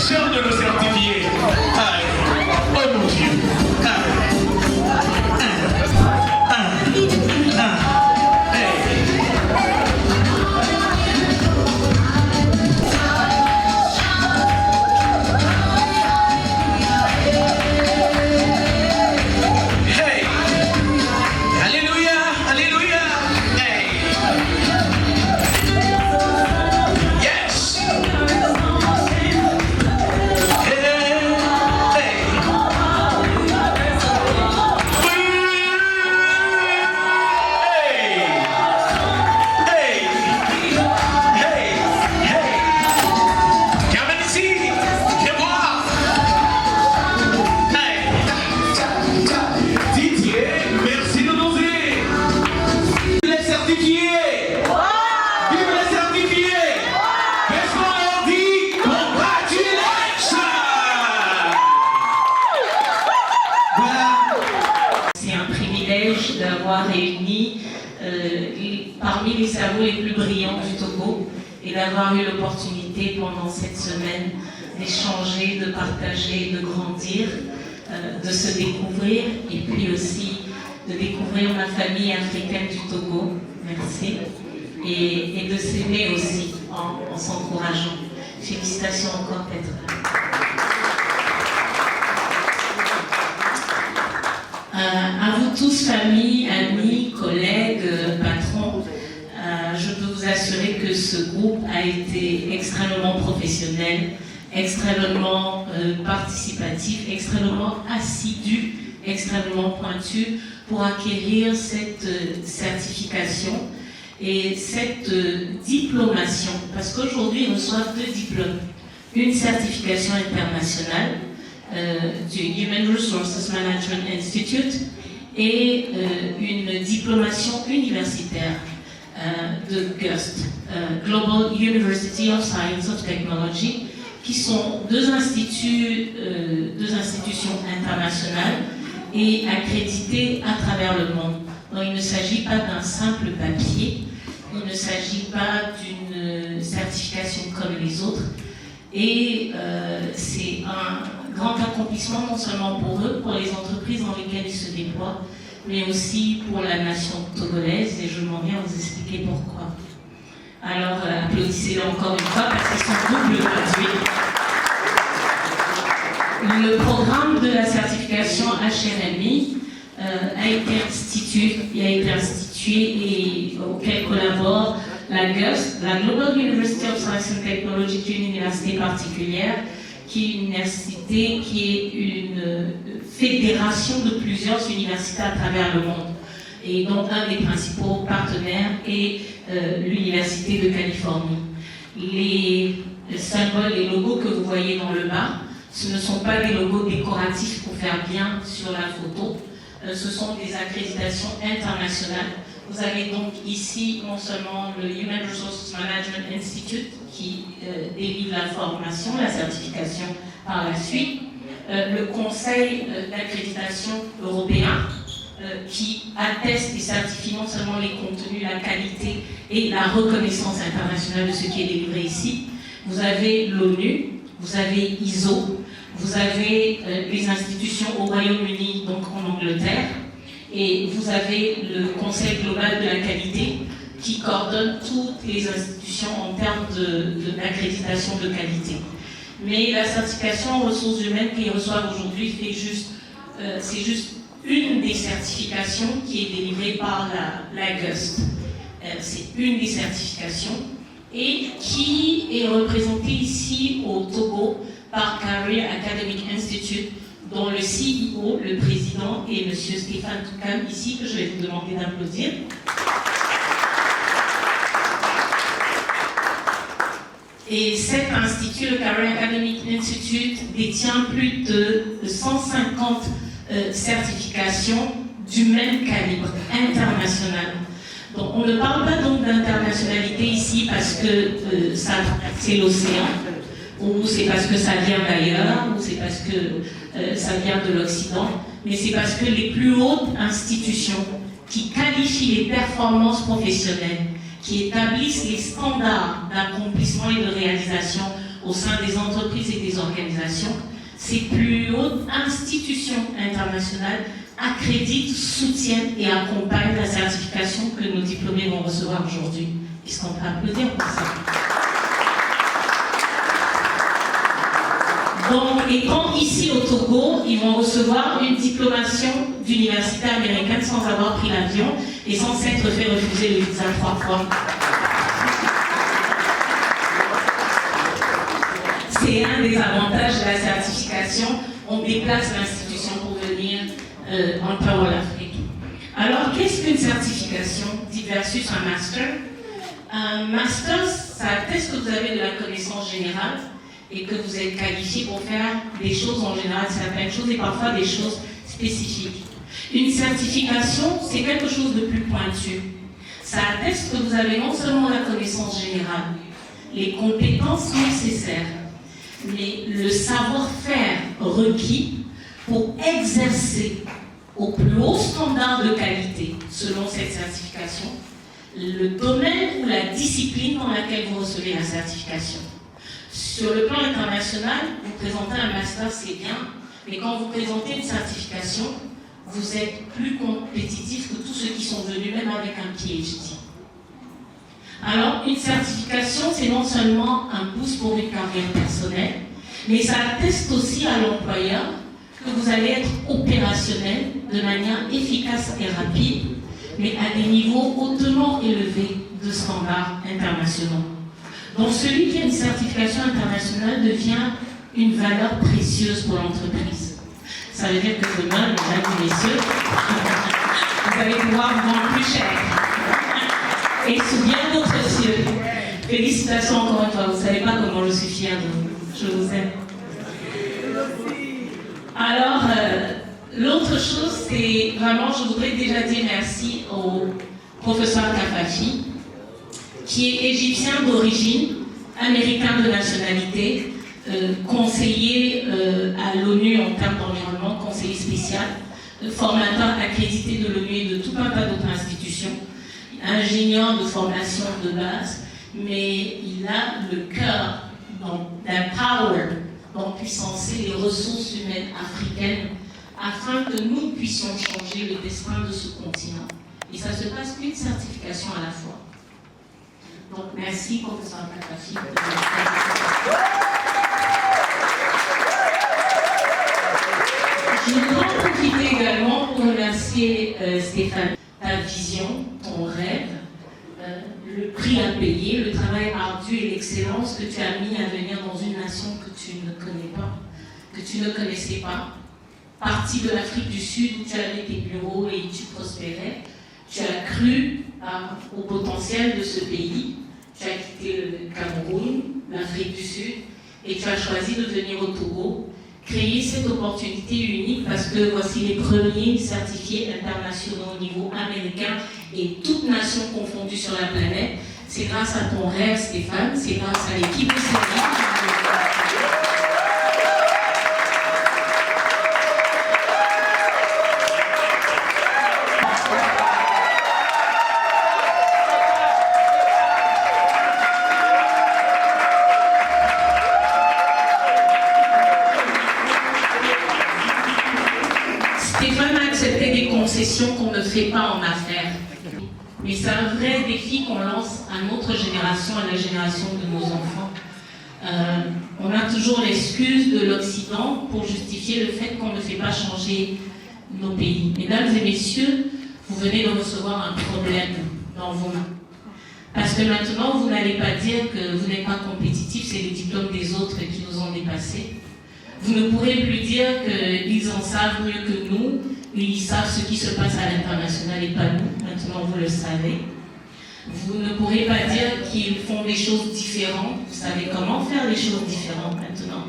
cher de le certifier. Oh mon Dieu. D'avoir réuni parmi les cerveaux les plus brillants du Togo et d'avoir eu l'opportunité pendant cette semaine d'échanger, de partager, de grandir, de se découvrir et puis aussi de découvrir ma famille africaine du Togo, merci, et de s'aimer aussi en s'encourageant. Félicitations encore d'être là. À vous tous, famille, amis, collègues, patrons, je peux vous assurer que ce groupe a été extrêmement professionnel, extrêmement participatif, extrêmement assidu, extrêmement pointu pour acquérir cette certification et cette diplomation. Parce qu'aujourd'hui, ils reçoivent 2 diplômes. Une certification internationale du Human Resources Management Institute et une diplomation universitaire de GUST, Global University of Science and Technology, qui sont 2 institutions internationales et accréditées à travers le monde. Donc il ne s'agit pas d'un simple papier, il ne s'agit pas d'une certification comme les autres, et c'est un grand accomplissement non seulement pour eux, pour les entreprises dans lesquelles ils se déploient, mais aussi pour la nation togolaise, et je m'en viens vous expliquer pourquoi. Alors applaudissez-les encore une fois parce qu'ils sont double gradués. Le programme de la certification HRMI a été institué et auquel collabore la GUST, la Global University of Science and Technology, qui est une université particulière, qui est une université qui est une fédération de plusieurs universités à travers le monde. Et donc un des principaux partenaires est l'Université de Californie. Les symboles, les logos que vous voyez dans le bas, ce ne sont pas des logos décoratifs pour faire bien sur la photo, ce sont des accréditations internationales. Vous avez donc ici non seulement le Human Resources Management Institute qui délivre la formation, la certification par la suite, le Conseil d'accréditation européen qui atteste et certifie non seulement les contenus, la qualité et la reconnaissance internationale de ce qui est délivré ici. Vous avez l'ONU, vous avez ISO, vous avez les institutions au Royaume-Uni, donc en Angleterre, et vous avez le Conseil global de la qualité qui coordonne toutes les institutions en termes d'accréditation de qualité. Mais la certification en ressources humaines qu'ils reçoivent aujourd'hui, c'est juste une des certifications qui est délivrée par la GUST. C'est une des certifications et qui est représentée ici au Togo par Career Academic Institute, dont le CEO, le président, est M. Stéphane Toukam, ici, que je vais vous demander d'applaudir. Et cet institut, le Career Academic Institute, détient plus de 150 certifications du même calibre, international. Donc on ne parle pas donc d'internationalité ici parce que ça c'est l'océan, ou c'est parce que ça vient d'ailleurs, ou c'est parce que ça vient de l'Occident, mais c'est parce que les plus hautes institutions qui qualifient les performances professionnelles, qui établissent les standards d'accomplissement et de réalisation au sein des entreprises et des organisations, ces plus hautes institutions internationales accréditent, soutiennent et accompagnent la certification que nos diplômés vont recevoir aujourd'hui. Est-ce qu'on peut applaudir pour ça? Donc, et comme ici au Togo, ils vont recevoir une diplomation d'université américaine sans avoir pris l'avion et sans s'être fait refuser le visa 3 fois. C'est un des avantages de la certification. On déplace l'institution pour venir en Power l'Afrique. Alors, qu'est-ce qu'une certification versus un master? Un master, ça atteste que vous avez de la connaissance générale et que vous êtes qualifié pour faire des choses en général, certaines choses et parfois des choses spécifiques. Une certification, c'est quelque chose de plus pointu. Ça atteste que vous avez non seulement la connaissance générale, les compétences nécessaires, mais le savoir-faire requis pour exercer au plus haut standard de qualité, selon cette certification, le domaine ou la discipline dans laquelle vous recevez la certification. Sur le plan international, vous présentez un master, c'est bien, mais quand vous présentez une certification, vous êtes plus compétitif que tous ceux qui sont venus, même avec un PhD. Alors, une certification, c'est non seulement un boost pour une carrière personnelle, mais ça atteste aussi à l'employeur que vous allez être opérationnel de manière efficace et rapide, mais à des niveaux hautement élevés de standards internationaux. Donc, celui qui a une certification internationale devient une valeur précieuse pour l'entreprise. Ça veut dire que demain, mesdames et messieurs, vous allez pouvoir vendre plus cher. Et sous bien d'autres cieux. Félicitations encore une fois. Vous ne savez pas comment je suis fière de vous. Je vous aime. Alors, l'autre chose, c'est vraiment, je voudrais déjà dire merci au professeur Kafafi, qui est égyptien d'origine, américain de nationalité, conseiller à l'ONU en termes d'environnement, conseiller spécial, formateur accrédité de l'ONU et de tout un tas d'autres institutions, ingénieur de formation de base, mais il a le cœur d'empower, d'empuissancer les ressources humaines africaines afin que nous puissions changer le destin de ce continent. Et ça se passe qu'une certification à la fois. Donc merci, professeur Kafafi. Je voudrais en profiter également pour remercier Stéphane. Ta vision, ton rêve, le prix à payer, le travail ardu et l'excellence que tu as mis à venir dans une nation que tu ne connais pas, que tu ne connaissais pas, partie de l'Afrique du Sud où tu avais tes bureaux et tu prospérais. Tu as cru au potentiel de ce pays, tu as quitté le Cameroun, l'Afrique du Sud, et tu as choisi de venir au Togo, créer cette opportunité unique parce que voici les premiers certifiés internationaux au niveau américain et toutes nations confondues sur la planète. C'est grâce à ton rêve, Stéphane, c'est grâce à l'équipe de Série. Qu'on ne fait pas en affaires. Mais c'est un vrai défi qu'on lance à notre génération, à la génération de nos enfants. On a toujours l'excuse de l'Occident pour justifier le fait qu'on ne fait pas changer nos pays. Mesdames et messieurs, vous venez de recevoir un problème dans vos mains. Parce que maintenant, vous n'allez pas dire que vous n'êtes pas compétitif, c'est le diplôme des autres qui nous ont dépassés. Vous ne pourrez plus dire qu'ils en savent mieux que nous, ils savent ce qui se passe à l'international et pas nous. Maintenant, vous le savez. Vous ne pourrez pas dire qu'ils font des choses différentes. Vous savez comment faire des choses différentes maintenant.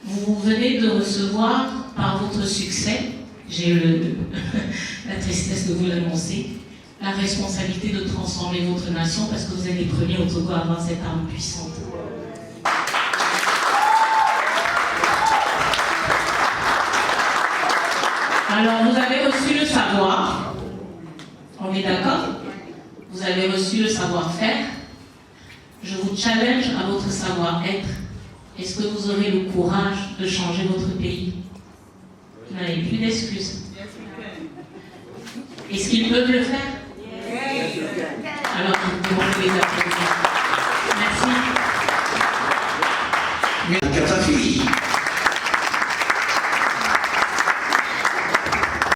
Vous venez de recevoir, par votre succès, j'ai la tristesse de vous l'annoncer, la responsabilité de transformer votre nation parce que vous êtes les premiers au Togo à avoir cette arme puissante. Alors, vous avez reçu le savoir, on est d'accord? Vous avez reçu le savoir-faire. Je vous challenge à votre savoir-être Est-ce que vous aurez le courage de changer votre pays? Vous n'avez plus d'excuses. Est-ce qu'ils peuvent le faire? Alors, nous pouvons les applaudir. Merci. Gaddafi.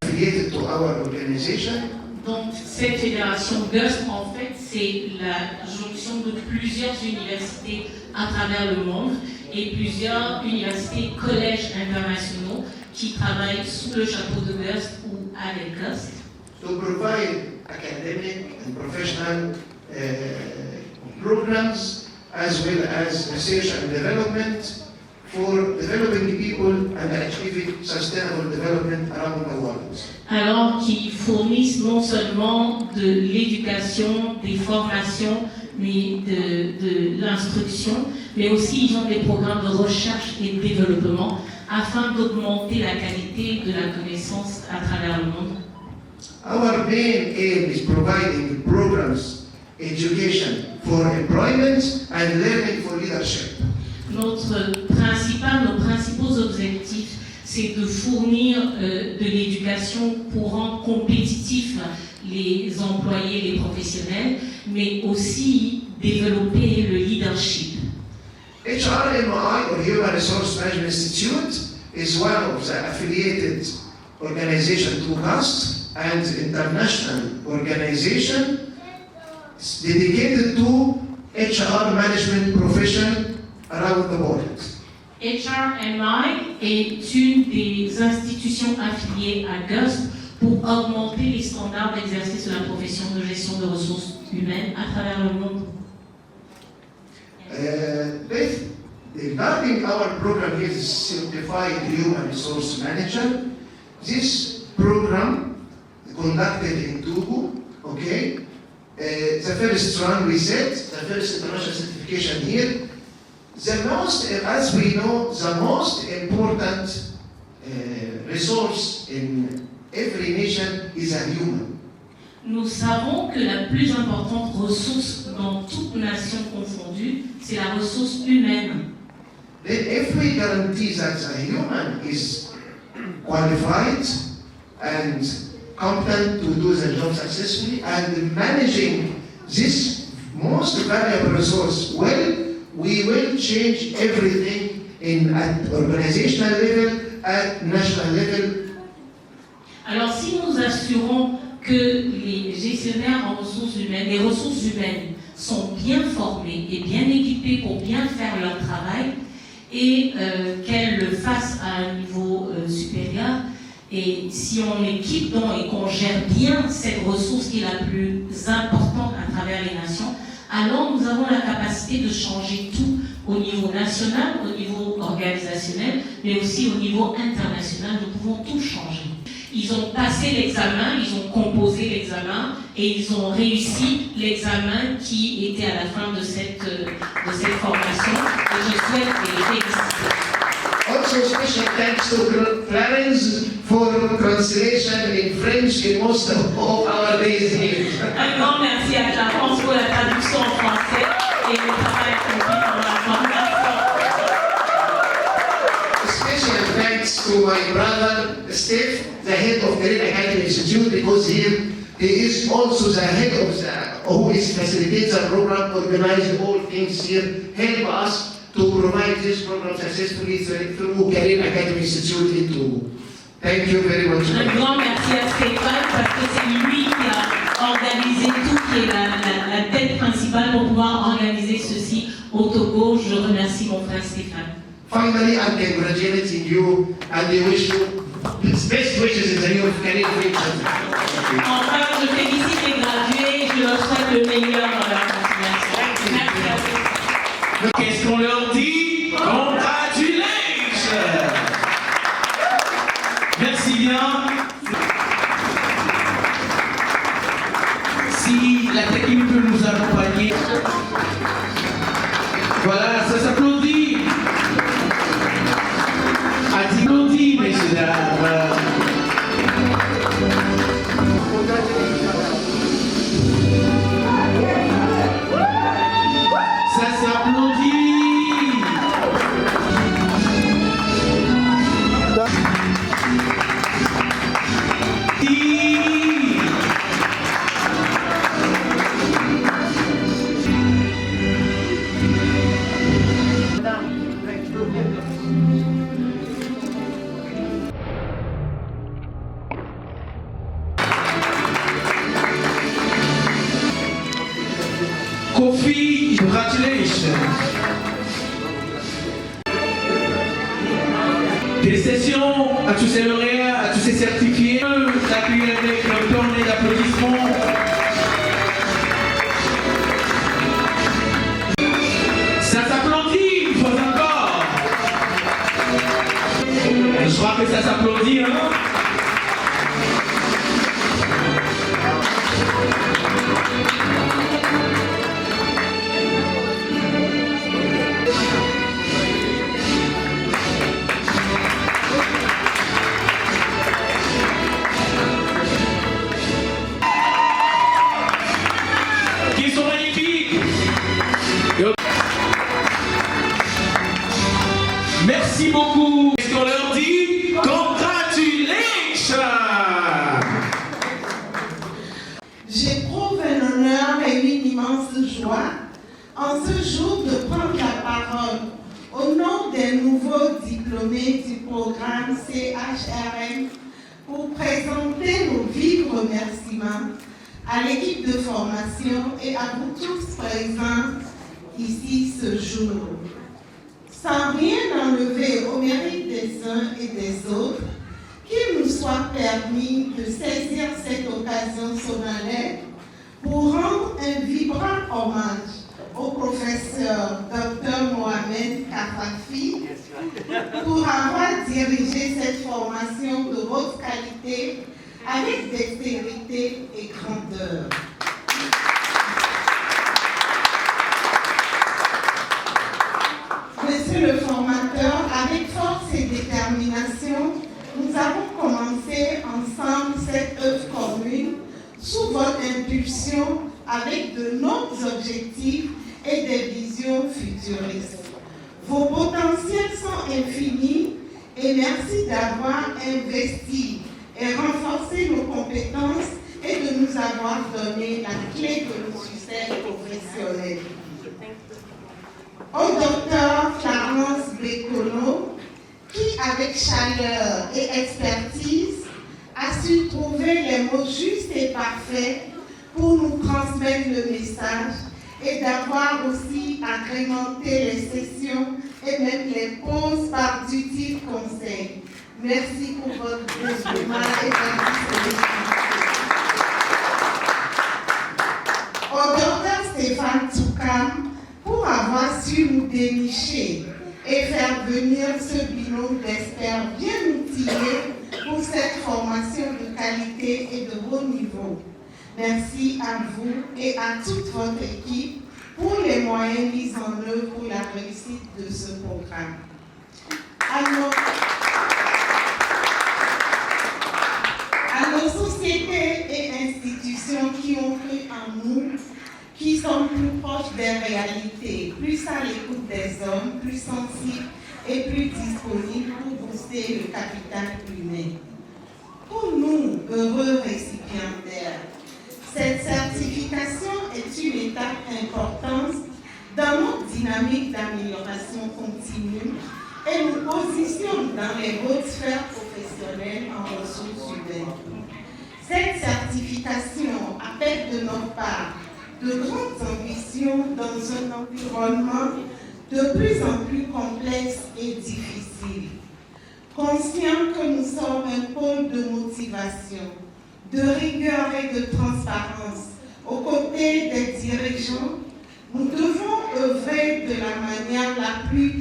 Affiliated to our organization. Donc, cette fédération GUST, en fait, c'est la jonction de plusieurs universités à travers le monde et plusieurs universités, collèges internationaux qui travaillent sous le chapeau de GUST ou avec GUST. To provide academic and professional programs as well as research and development for developing people and achieving sustainable development around the world. Alors qu'ils fournissent non seulement de l'éducation, des formations, mais de l'instruction, mais aussi ils ont des programmes de recherche et de développement afin d'augmenter la qualité de la connaissance à travers le monde. Our main aim is providing programs, education for employment and learning for leadership. Nos principaux objectifs, c'est de fournir de l'éducation pour rendre compétitifs les employés, les professionnels, mais aussi développer le leadership. HRMI, or Human Resource Management Institute, is one of the affiliated organizations to GUST and international organization dedicated to HR management profession around the world. HRMI est une des institutions affiliées à GUST pour augmenter les standards d'exercice de la profession de gestion de ressources humaines à travers le monde. Regarding our program here, Certified Human Resource Manager, this program conducted in Togo, okay? The first one we said, the first international certification here. The most, as we know, the most important resource in every nation is a human. Nous savons que la plus importante ressource dans toute nation confondue, c'est la ressource humaine. Then if we guarantee that a human is qualified and competent to do the job successfully and managing this most valuable resource well, we will change everything at organizational level, at national level. Alors si nous assurons que les gestionnaires en ressources humaines, les ressources humaines sont bien formés et bien équipés pour bien faire leur travail et qu'elles le fassent à un niveau supérieur, et si on équipe donc et qu'on gère bien cette ressource qui est la plus importante à travers les nations, alors nous avons la capacité de changer tout au niveau national, au niveau organisationnel, mais aussi au niveau international. Nous pouvons tout changer. Ils ont passé l'examen, ils ont composé l'examen et ils ont réussi l'examen qui était à la fin de cette formation. Et je souhaite les féliciter. Also special thanks to Clarence for translation in French in most of our days here. Un grand merci à Clarence pour la traduction en français et le travail accompli dans la formation. Special thanks to my brother Steve, the head of Career Academy Institute, because he is also the head of who is facilitates the program, organizing all things here, help us to provide this program successfully through Career Academy Institute in Togo. Thank you very much. Un grand merci à Stéphane parce que c'est lui qui a organisé tout, qui est la tête principale pour pouvoir organiser ceci au Togo. Je remercie mon frère Stéphane. Finally, I'm congratulating you and I wish you best wishes in the new career future. Enfin, je félicite les gradués, je leur souhaite le meilleur dans leur continuation. Merci à vous. Qu'est-ce qu'on leur dit? Congratulations! Merci bien. Si la technique peut nous accompagner. Voilà, ça s'applaudit. Applaudit, messieurs, dames. Ça s'applaudit. Félicitations à tous ces lauréats, à tous ces certifiés. L'accueillir avec une tournée d'applaudissements. Ça s'applaudit, il faut encore. Je crois que ça s'applaudit, hein? Qui sont magnifiques. Merci beaucoup. Est-ce qu'on leur dit congratulations? J'éprouve un honneur et une immense joie en ce jour de prendre la parole au nom des nouveaux diplômés du programme CHRM pour présenter nos vifs remerciements à l'équipe de formation et à vous tous présents ici ce jour. Sans rien enlever au mérite des uns et des autres, qu'il nous soit permis de saisir cette occasion solennelle pour rendre un vibrant hommage au professeur Dr Mohamed Kafafi pour avoir dirigé cette formation de haute qualité avec dextérité et grandeur. Monsieur le formateur, avec force et détermination, nous avons commencé ensemble cette œuvre commune sous votre impulsion avec de nobles objectifs et des visions futuristes. Vos potentiels sont infinis et merci d'avoir investi et renforcé nos compétences et de nous avoir donné la clé de nos succès professionnels. Au docteur Clarence Bécono, qui avec chaleur et expertise a su trouver les mots justes et parfaits pour nous transmettre le message et d'avoir aussi agrémenté les sessions et même les pauses par d'utiles conseils. Merci pour votre dévouement et votre disponibilité. Au docteur Stéphane Toukam, pour avoir su nous dénicher et faire venir ce binôme d'experts bien outillés pour cette formation de qualité et de haut niveau. Merci à vous et à toute votre équipe pour les moyens mis en œuvre pour la réussite de ce programme. À nos sociétés et institutions qui ont cru en nous, qui sont plus proches des réalités, plus à l'écoute des hommes, plus sensibles et plus disponibles pour booster le capital humain. Pour nous, heureux récipiendaires, cette certification est une étape importante dans notre dynamique d'amélioration continue et nous positionne dans les hautes sphères professionnelles en ressources humaines. Cette certification appelle de notre part de grandes ambitions dans un environnement de plus en plus complexe et difficile. Conscient que nous sommes un pôle de motivation, de rigueur et de transparence aux côtés des dirigeants, nous devons œuvrer de la manière la plus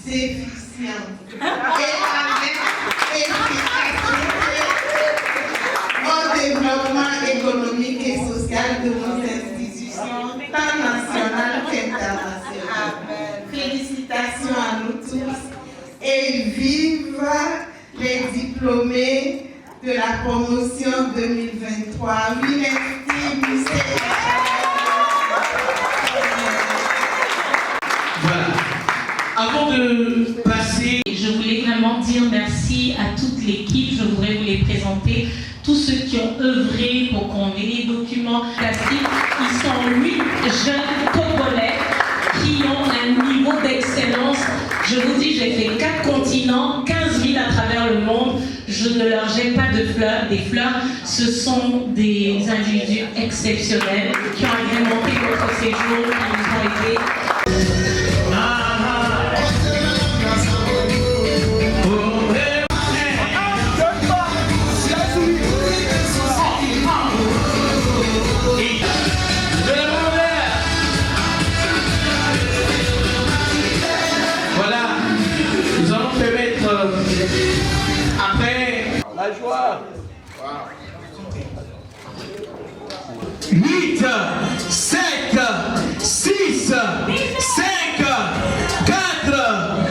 efficiente et avec efficacité au développement économique et social de nos institutions, tant nationales qu'internationales. Félicitations à nous tous et vive les diplômés de la promotion 2023. Oui, merci, Voilà. Avant de passer... Je voulais vraiment dire merci à toute l'équipe. Je voudrais vous les présenter. Tous ceux qui ont œuvré pour qu'on ait les documents classiques. Ils sont 8 jeunes Congolais qui ont un niveau d'excellence. Je vous dis, j'ai fait 4 continents, 15 villes à travers le monde. Je ne leur jette pas de fleurs, des fleurs. Ce sont des individus exceptionnels qui ont agrémenté notre séjour, qui nous ont aidés. 8, 7, 6, 5, 4,